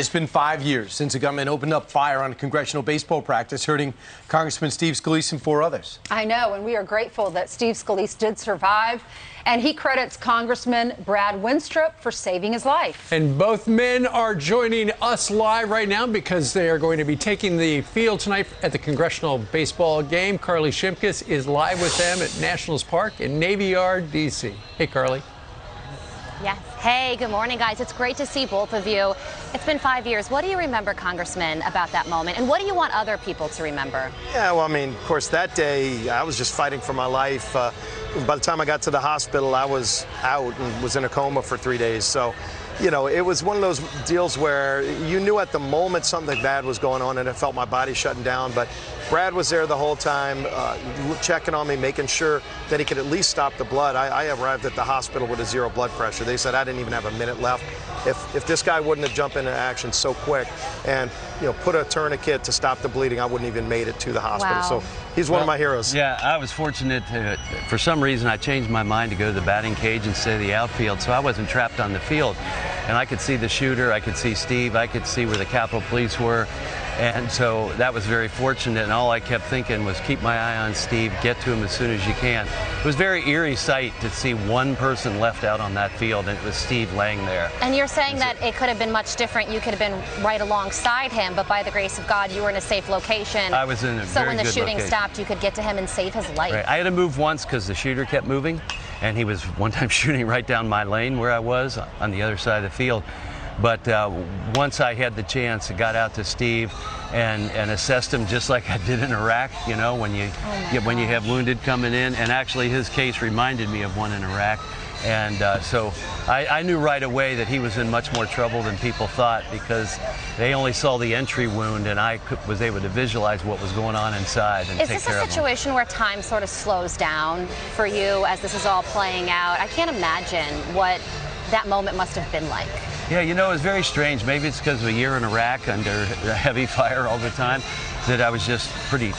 It's been 5 years since a gunman opened up fire on a congressional baseball practice, hurting Congressman Steve Scalise and 4 others. I know, and we are grateful that Steve Scalise did survive, and he credits Congressman Brad Winstrup for saving his life. And both men are joining us live right now because they are going to be taking the field tonight at the Congressional baseball game. Carly Shimkus is live with them at Nationals Park in Navy Yard, D.C. Hey, Carly. Yes. Hey, good morning, guys. It's great to see both of you. It's been 5 years. What do you remember, Congressman, about that moment? And what do you want other people to remember? Yeah, well, I mean, of course, that day I was just fighting for my life. By the time I got to the hospital, I was out and was in a coma for 3 days. So, you know, it was one of those deals where you knew at the moment something bad was going on and it felt my body shutting down. But Brad was there the whole time, checking on me, making sure that he could at least stop the blood. I arrived at the hospital with a 0 blood pressure. They said I didn't even have a minute left. If this guy wouldn't have jumped into action so quick and, you know, put a tourniquet to stop the bleeding, I wouldn't even made it to the hospital. Wow. So he's one of my heroes. Yeah, I was fortunate to, for some reason, I changed my mind to go to the batting cage instead of the outfield, so I wasn't trapped on the field. And I could see the shooter, I could see Steve, I could see where the Capitol Police were. And so that was very fortunate, and all I kept thinking was keep my eye on Steve, get to him as soon as you can. It was a very eerie sight to see one person left out on that field, and it was Steve laying there. And you're saying that it could have been much different. You could have been right alongside him, but by the grace of God, you were in a safe location. I was in a So very when the good shooting location. stopped, you could get to him and save his life. Right. I had to move once because the shooter kept moving, and he was one time shooting right down my lane where I was on the other side of the field. But once I had the chance, I got out to Steve and assessed him just like I did in Iraq, you know, when you have wounded coming in. And actually his case reminded me of one in Iraq. And so I knew right away that he was in much more trouble than people thought, because they only saw the entry wound, and I was able to visualize what was going on inside and take care of him. Is this a situation where time sort of slows down for you as this is all playing out? I can't imagine what that moment must have been like. Yeah, you know, it was very strange. Maybe it's because of a year in Iraq under heavy fire all the time that I was just pretty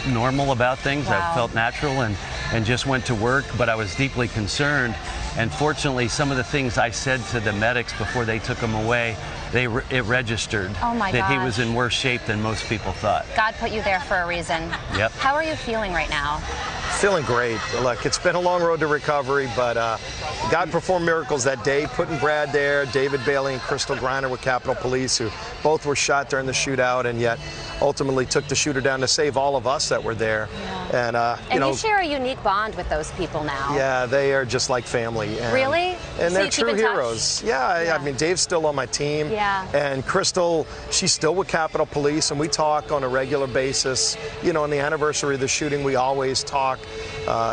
normal about things. Wow. I felt natural and just went to work, but I was deeply concerned. And fortunately, some of the things I said to the medics before they took him away, it registered that he was in worse shape than most people thought. God put you there for a reason. Yep. How are you feeling right now? Feeling great. Look, it's been a long road to recovery, but God performed miracles that day, putting Brad there, David Bailey and Crystal Griner with Capitol Police, who both were shot during the shootout, and yet ultimately took the shooter down to save all of us that were there. Yeah. And you share a unique bond with those people now. Yeah, they are just like family. And, really? And So they're you keep true in touch? heroes. Yeah, I mean, Dave's still on my team. Yeah. And Crystal, she's still with Capitol Police, and we talk on a regular basis. You know, on the anniversary of the shooting, we always talk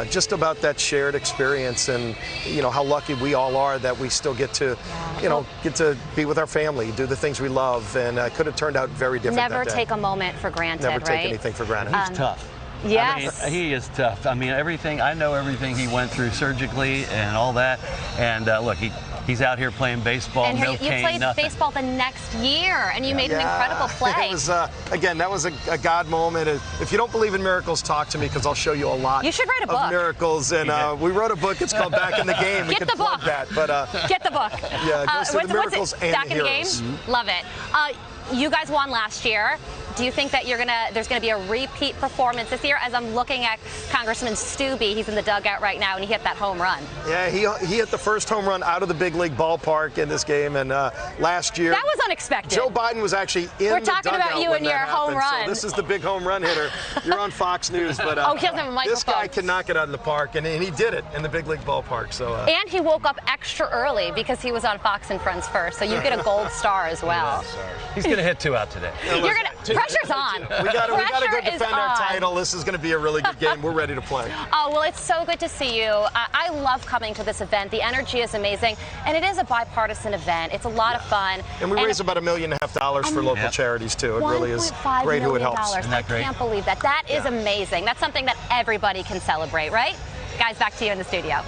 just about that shared experience, and you know how lucky we all are that we still get to, you know, get to be with our family, do the things we love, and it could have turned out very different. Never that day. take a moment for granted, Never right? take anything for granted. He's tough. Yes. I mean, he is tough. I mean, I know everything he went through surgically and all that. And look, he's out here playing baseball, And no you cane, played nothing. baseball the next year, and you made an incredible play. It was, again, that was a God moment. If you don't believe in miracles, talk to me, because I'll show you a lot You should write a book. of miracles. And we wrote a book. It's called Back in the Game. We Get can the plug book. that. But, Get the book. Yeah, it goes through the miracles and Back the in the heroes. game? Love it. You guys won last year. Do you think that there's gonna be a repeat performance this year? As I'm looking at Congressman Stubbe, he's in the dugout right now, and he hit that home run. Yeah, he hit the first home run out of the big league ballpark in this game, and last year That was unexpected. Joe Biden was actually in We're the talking dugout about you when and that your home happened. run. So this is the big home run hitter. You're on Fox News, but Oh, he doesn't have a microphone. this guy can knock it out of the park, and he did it in the big league ballpark. So And he woke up extra early because he was on Fox and Friends first, so you get a gold star as well. He's going to hit 2 out today. Pressure's on. we got to go Pressure is defend our on. title. This is going to be a really good game. We're ready to play. Oh, well, it's so good to see you. I love coming to this event. The energy is amazing, and it is a bipartisan event. It's a lot of fun. And we raise about $1.5 million for local charities too. It really is great who it helps. Isn't that great? I can't believe that. That is amazing. That's something that everybody can celebrate, right? Guys, back to you in the studio.